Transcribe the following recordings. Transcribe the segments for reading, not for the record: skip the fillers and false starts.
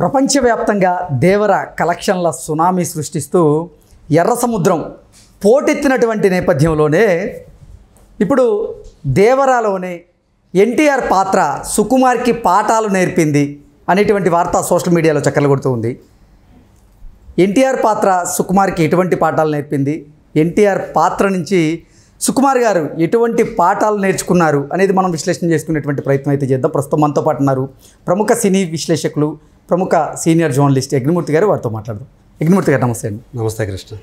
ప్రపంచవ్యాప్తంగా దేవర కలెక్షన్ల సునామీ సృష్టిస్తూ ఎర్ర సముద్రం పోటెత్తినటువంటి నేపథ్యంలోనే ఇప్పుడు దేవరాలోనే ఎన్టీఆర్ పాత్ర సుకుమార్కి పాఠాలు నేర్పింది అనేటువంటి వార్త సోషల్ మీడియాలో చక్కర్లు కొడుతూ ఉంది. ఎన్టీఆర్ పాత్ర సుకుమార్కి ఎటువంటి పాఠాలు నేర్పింది, ఎన్టీఆర్ పాత్ర నుంచి సుకుమార్ గారు ఎటువంటి పాఠాలు నేర్చుకున్నారు అనేది మనం విశ్లేషణ చేసుకునేటువంటి ప్రయత్నం అయితే చేద్దాం. ప్రస్తుతం మనతో పాటు ఉన్నారు ప్రముఖ సినీ విశ్లేషకులు, ప్రముఖ సీనియర్ జర్నలిస్ట్ యజ్ఞమూర్తి గారు. వారితో మాట్లాడదాం. యజ్ఞమూర్తి గారు నమస్తే అండి. నమస్తే కృష్ణ.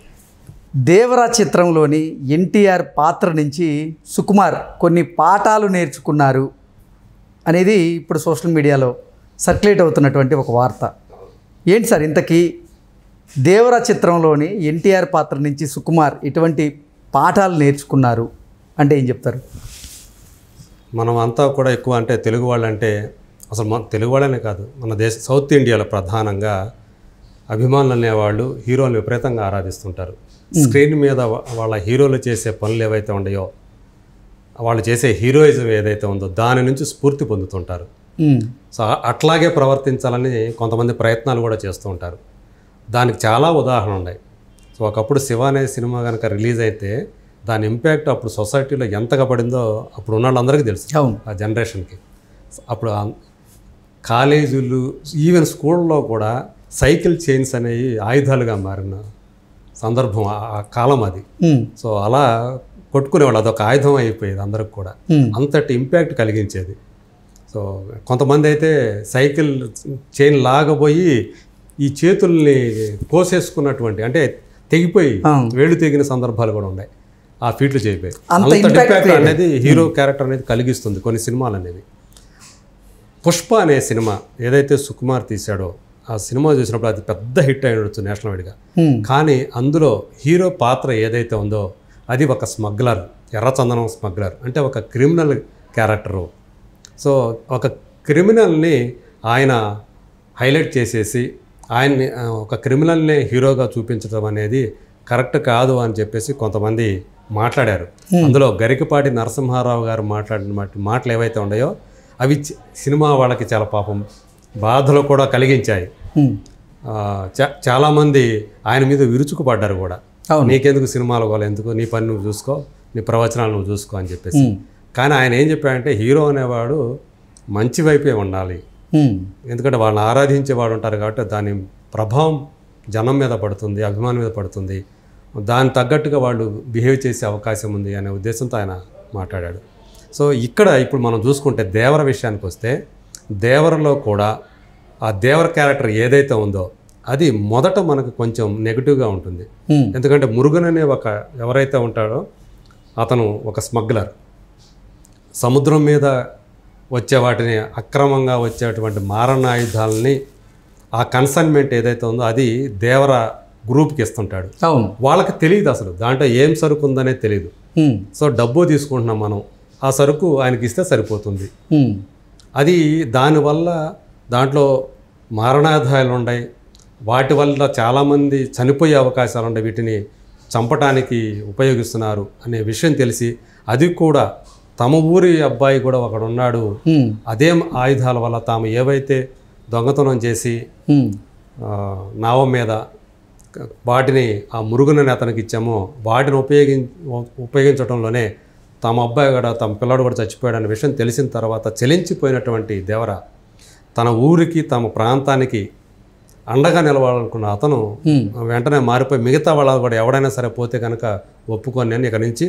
దేవరా చిత్రంలోని ఎన్టీఆర్ పాత్ర నుంచి సుకుమార్ కొన్ని పాఠాలు నేర్చుకున్నారు అనేది ఇప్పుడు సోషల్ మీడియాలో సర్క్యులేట్ అవుతున్నటువంటి ఒక వార్త. ఏంటి సార్ ఇంతకీ దేవరా చిత్రంలోని ఎన్టీఆర్ పాత్ర నుంచి సుకుమార్ ఎటువంటి పాఠాలు నేర్చుకున్నారు అంటే ఏం చెప్తారు? మనం అంతా కూడా ఎక్కువ అంటే తెలుగు వాళ్ళంటే అసలు మన తెలుగు వాళ్ళనే కాదు, మన సౌత్ ఇండియాలో ప్రధానంగా అభిమానులు అనేవాళ్ళు హీరోలు విపరీతంగా ఆరాధిస్తుంటారు. స్క్రీన్ మీద వాళ్ళ హీరోలు చేసే పనులు ఏవైతే ఉన్నాయో, వాళ్ళు చేసే హీరోయిజం ఏదైతే ఉందో దాని నుంచి స్ఫూర్తి పొందుతుంటారు. సో అట్లాగే ప్రవర్తించాలని కొంతమంది ప్రయత్నాలు కూడా చేస్తూ ఉంటారు. దానికి చాలా ఉదాహరణలు ఉన్నాయి. సో ఒకప్పుడు శివ అనే సినిమా కనుక రిలీజ్ అయితే దాని ఇంపాక్ట్ అప్పుడు సొసైటీలో ఎంతగా పడిందో అప్పుడు ఉన్న వాళ్ళందరికీ తెలుసు, ఆ జనరేషన్కి. అప్పుడు కాలేజీలు ఈవెన్ స్కూల్లో కూడా సైకిల్ చైన్స్ అనేవి ఆయుధాలుగా మారిన సందర్భం ఆ కాలం అది. సో అలా కొట్టుకునేవాళ్ళు, అదొక ఆయుధం అయిపోయేది అందరికి కూడా, అంతటి ఇంపాక్ట్ కలిగించేది. సో కొంతమంది అయితే సైకిల్ చైన్ లాగబోయి ఈ చేతుల్ని కోసేసుకున్నటువంటి, అంటే తెగిపోయి వేళ్ళు తెగిన సందర్భాలు కూడా ఉన్నాయి. ఆ ఫీట్లు చేయిపోయి అంత ఇంపాక్ట్ అనేది హీరో క్యారెక్టర్ అనేది కలిగిస్తుంది కొన్ని సినిమాలు అనేవి. పుష్ప అనే సినిమా ఏదైతే సుకుమార్ తీశాడో ఆ సినిమా చూసినప్పుడు అది పెద్ద హిట్ అయినచ్చు నేషనల్ వైడ్గా. కానీ అందులో హీరో పాత్ర ఏదైతే ఉందో అది ఒక స్మగ్లర్, ఎర్రచందనం స్మగ్లర్, అంటే ఒక క్రిమినల్ క్యారెక్టరు. సో ఒక క్రిమినల్ని ఆయన హైలైట్ చేసేసి ఆయన్ని ఒక క్రిమినల్ని హీరోగా చూపించడం అనేది కరెక్ట్ కాదు అని చెప్పేసి కొంతమంది మాట్లాడారు. అందులో గరికపాటి నరసింహారావు గారు మాట్లాడిన మాటలు ఏవైతే ఉన్నాయో అవి సినిమా వాళ్ళకి చాలా పాపం బాధలు కూడా కలిగించాయి. చాలామంది ఆయన మీద విరుచుకుపడ్డారు కూడా, నీకెందుకు సినిమాలు కూడా, ఎందుకు నీ పని నువ్వు చూసుకో, నీ ప్రవచనాలు నువ్వు చూసుకో అని చెప్పేసి. కానీ ఆయన ఏం చెప్పాడంటే హీరో అనేవాడు మంచి వైపే ఉండాలి, ఎందుకంటే వాళ్ళని ఆరాధించేవాడు ఉంటారు కాబట్టి దాని ప్రభావం జనం మీద పడుతుంది, అభిమానం మీద పడుతుంది, దానికి తగ్గట్టుగా వాళ్ళు బిహేవ్ చేసే అవకాశం ఉంది అనే ఉద్దేశంతో ఆయన మాట్లాడాడు. సో ఇక్కడ ఇప్పుడు మనం చూసుకుంటే దేవర విషయానికి వస్తే, దేవరలో కూడా ఆ దేవర క్యారెక్టర్ ఏదైతే ఉందో అది మొదట మనకు కొంచెం నెగిటివ్గా ఉంటుంది. ఎందుకంటే మురుగన్ అనే ఎవరైతే ఉంటాడో అతను ఒక స్మగ్లర్, సముద్రం మీద వచ్చే వాటిని అక్రమంగా వచ్చేటువంటి మారణాయుధాలని ఆ కన్సైన్మెంట్ ఏదైతే ఉందో అది దేవర గ్రూప్కి ఇస్తుంటాడు. వాళ్ళకి తెలియదు అసలు దాంట్లో ఏం సరుకు ఉందనే తెలియదు. సో డబ్బు తీసుకుంటున్నాం మనం, ఆ సరుకు ఆయనకి ఇస్తే సరిపోతుంది. అది దానివల్ల దాంట్లో మారణాయుధాలు ఉన్నాయి, వాటి వల్ల చాలామంది చనిపోయే అవకాశాలు ఉన్నాయి, వీటిని చంపటానికి ఉపయోగిస్తున్నారు అనే విషయం తెలిసి, అది కూడా తమ ఊరి అబ్బాయి కూడా ఒకడు ఉన్నాడు, అదే ఆయుధాల వల్ల తాము ఏవైతే దొంగతనం చేసి నావం మీద వాటిని ఆ మురుగునని అతనికి ఇచ్చామో వాటిని ఉపయోగించడంలోనే తమ అబ్బాయి కూడా తమ పిల్లాడు కూడా చచ్చిపోయాడు అనే విషయం తెలిసిన తర్వాత చెలించిపోయినటువంటి దేవర తన ఊరికి తమ ప్రాంతానికి అండగా నిలవాలనుకున్న అతను వెంటనే మారిపోయి మిగతా వాళ్ళు కూడా ఎవడైనా సరే పోతే కనుక ఒప్పుకొని నేను ఇక నుంచి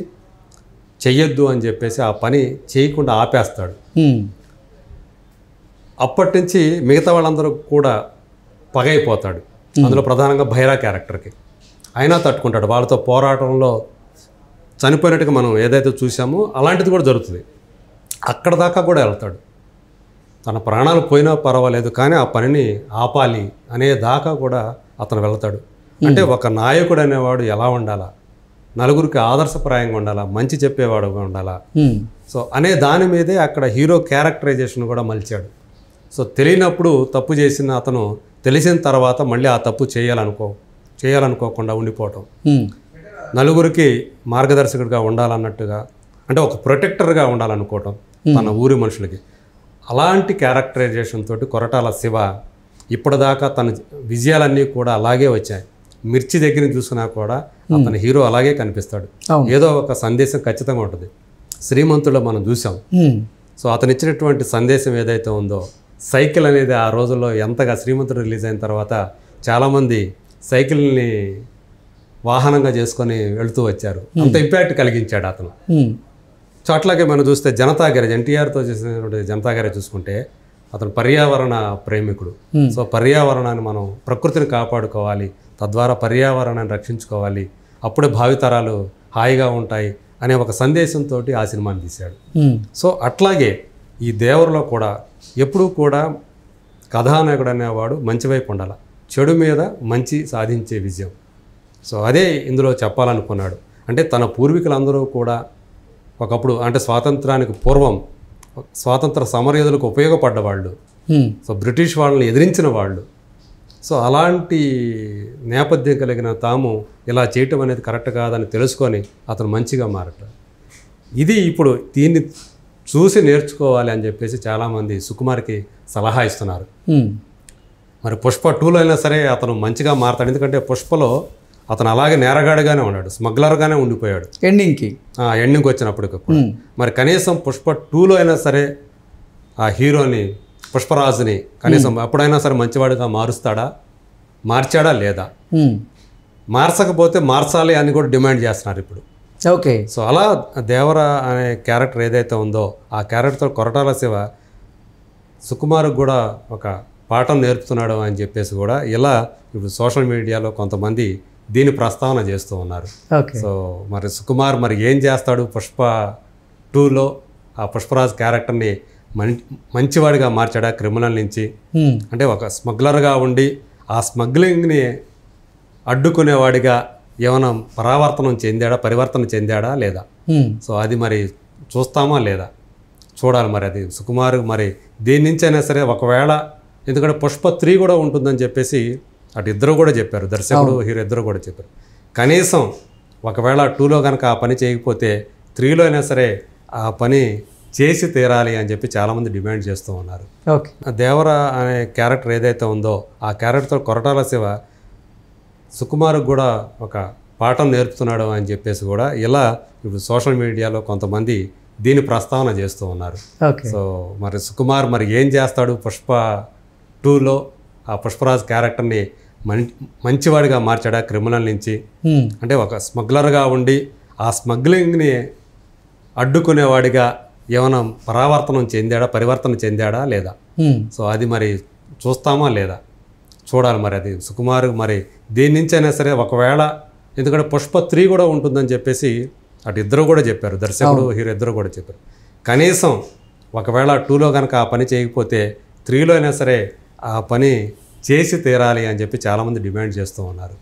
చెయ్యొద్దు అని చెప్పేసి ఆ పని చేయకుండా ఆపేస్తాడు. అప్పటి నుంచి మిగతా వాళ్ళందరూ కూడా పగైపోతాడు. అందులో ప్రధానంగా భైరా క్యారెక్టర్కి అయినా తట్టుకుంటాడు. వాళ్ళతో పోరాటంలో చనిపోయినట్టుగా మనం ఏదైతే చూసామో అలాంటిది కూడా జరుగుతుంది. అక్కడ దాకా కూడా వెళ్తాడు, తన ప్రాణాలు పోయినా పర్వాలేదు కానీ ఆ పనిని ఆపాలి అనే దాకా కూడా అతను వెళ్తాడు. అంటే ఒక నాయకుడు అనేవాడు ఎలా ఉండాలా, నలుగురికి ఆదర్శప్రాయంగా ఉండాలా, మంచి చెప్పేవాడుగా ఉండాలా, సో అనే దాని మీదే అక్కడ హీరో క్యారెక్టరైజేషన్ కూడా మలిచాడు. సో తెలియనప్పుడు తప్పు చేసిన అతను తెలిసిన తర్వాత మళ్ళీ ఆ తప్పు చేయాలనుకోకుండా ఉండిపోవటం, నలుగురికి మార్గదర్శకుడిగా ఉండాలన్నట్టుగా, అంటే ఒక ప్రొటెక్టర్గా ఉండాలనుకోవటం తన ఊరి మనుషులకి. అలాంటి క్యారెక్టరైజేషన్ తోటి కొరటాల శివ ఇప్పటిదాకా తన విజయాలన్నీ కూడా అలాగే వచ్చాయి. మిర్చి దగ్గర చూసినా కూడా అతని హీరో అలాగే కనిపిస్తాడు. ఏదో ఒక సందేశం ఖచ్చితంగా ఉంటుంది. శ్రీమంతుల్లో మనం చూసాం. సో అతను ఇచ్చినటువంటి సందేశం ఏదైతే ఉందో, సైకిల్ అనేది ఆ రోజుల్లో ఎంతగా శ్రీమంతుడు రిలీజ్ అయిన తర్వాత చాలామంది సైకిల్ని వాహనంగా చేసుకొని వెళుతూ వచ్చారు. అంత ఇంపాక్ట్ కలిగించాడు అతను. సో అట్లాగే మనం చూస్తే జనతా గ్యారేజ్, ఎన్టీఆర్తో చేసినటువంటి జనతా గ్యారేజ్ చూసుకుంటే అతను పర్యావరణ ప్రేమికుడు. సో పర్యావరణాన్ని మనం ప్రకృతిని కాపాడుకోవాలి, తద్వారా పర్యావరణాన్ని రక్షించుకోవాలి, అప్పుడే భావితరాలు హాయిగా ఉంటాయి అనే ఒక సందేశంతో ఆ సినిమాని తీశాడు. సో అట్లాగే ఈ దేవరలో కూడా ఎప్పుడూ కూడా కథానాయకుడు అనేవాడు మంచి వైపు ఉండాలి, చెడు మీద మంచి సాధించే విజయం. సో అదే ఇందులో చెప్పాలనుకున్నాడు. అంటే తన పూర్వీకులందరూ కూడా ఒకప్పుడు, అంటే స్వాతంత్రానికి పూర్వం స్వాతంత్ర సమరయోధులకు ఉపయోగపడ్డవాళ్ళు, సో బ్రిటిష్ వాళ్ళని ఎదిరించిన వాళ్ళు. సో అలాంటి నేపథ్యం కలిగిన తాము ఇలా చేయటం అనేది కరెక్ట్ కాదని తెలుసుకొని అతను మంచిగా మారతాడు. ఇది ఇప్పుడు దీన్ని చూసి నేర్చుకోవాలి అని చెప్పేసి చాలామంది సుకుమార్కి సలహా ఇస్తున్నారు. మరి పుష్ప 2లో అయినా సరే అతను మంచిగా మారతాడు. ఎందుకంటే పుష్పలో అతను అలాగే నేరగాడిగానే ఉన్నాడు, స్మగ్లర్గానే ఉండిపోయాడు ఎండింగ్కి వచ్చినప్పటికి కూడా. మరి కనీసం పుష్ప 2లో అయినా సరే ఆ హీరోని, పుష్పరాజుని కనీసం ఎప్పుడైనా సరే మంచివాడిగా మార్చాడా లేదా? మార్చకపోతే మార్చాలి అని కూడా డిమాండ్ చేస్తున్నారు ఇప్పుడు. ఓకే. సో అలా దేవర అనే క్యారెక్టర్ ఏదైతే ఉందో ఆ క్యారెక్టర్తో కొరటాల శివ సుకుమార్కి కూడా ఒక పాఠం నేర్పుతున్నాడు అని చెప్పేసి కూడా ఇలా ఇప్పుడు సోషల్ మీడియాలో కొంతమంది దీని ప్రస్తావన చేస్తూ ఉన్నారు. సో మరి సుకుమార్ మరి ఏం చేస్తాడు పుష్ప 2లో? ఆ పుష్పరాజ్ క్యారెక్టర్ని మంచివాడిగా మార్చాడా క్రిమినల్ నుంచి? అంటే ఒక స్మగ్లర్గా ఉండి ఆ స్మగ్లింగ్ని అడ్డుకునేవాడిగా ఏమైనా పరివర్తన చెందాడా లేదా? సో అది మరి చూస్తామా లేదా చూడాలి. మరి అది సుకుమార్ మరి దీని నుంచి అయినా సరే ఒకవేళ, ఎందుకంటే పుష్ప 3 కూడా ఉంటుందని చెప్పేసి అటు ఇద్దరు కూడా చెప్పారు, దర్శకుడు హీరో ఇద్దరు కూడా చెప్పారు. కనీసం ఒకవేళ 2లో కనుక ఆ పని చేయకపోతే 3లో అయినా సరే ఆ పని చేసి తీరాలి అని చెప్పి చాలామంది డిమాండ్ చేస్తూ ఉన్నారు. దేవర అనే క్యారెక్టర్ ఏదైతే ఉందో ఆ క్యారెక్టర్తో కొరటాల శివ సుకుమార్కి కూడా ఒక పాఠం నేర్పుతున్నాడు అని చెప్పేసి కూడా ఇలా ఇప్పుడు సోషల్ మీడియాలో కొంతమంది దీని ప్రస్తావన చేస్తూ ఉన్నారు. సో మరి సుకుమార్ మరి ఏం చేస్తాడు పుష్ప 2లో? ఆ పుష్పరాజ్ క్యారెక్టర్ని మంచివాడిగా మార్చాడా క్రిమినల్ నుంచి? అంటే ఒక స్మగ్లర్గా ఉండి ఆ స్మగ్లింగ్ని అడ్డుకునేవాడిగా ఏమైనా పరివర్తన చెందాడా లేదా? సో అది మరి చూస్తామా లేదా చూడాలి. మరి అది సుకుమార్ మరి దీని నుంచి అయినా సరే ఒకవేళ, ఎందుకంటే పుష్ప 3 కూడా ఉంటుందని చెప్పేసి అటు ఇద్దరు కూడా చెప్పారు, దర్శకుడు హీరో ఇద్దరు కూడా చెప్పారు. కనీసం ఒకవేళ 2లో కనుక ఆ పని చేయకపోతే 3లో అయినా సరే ఆ పని చేసి తీరాలి అని చెప్పి చాలామంది డిమాండ్ చేస్తూ ఉన్నారు.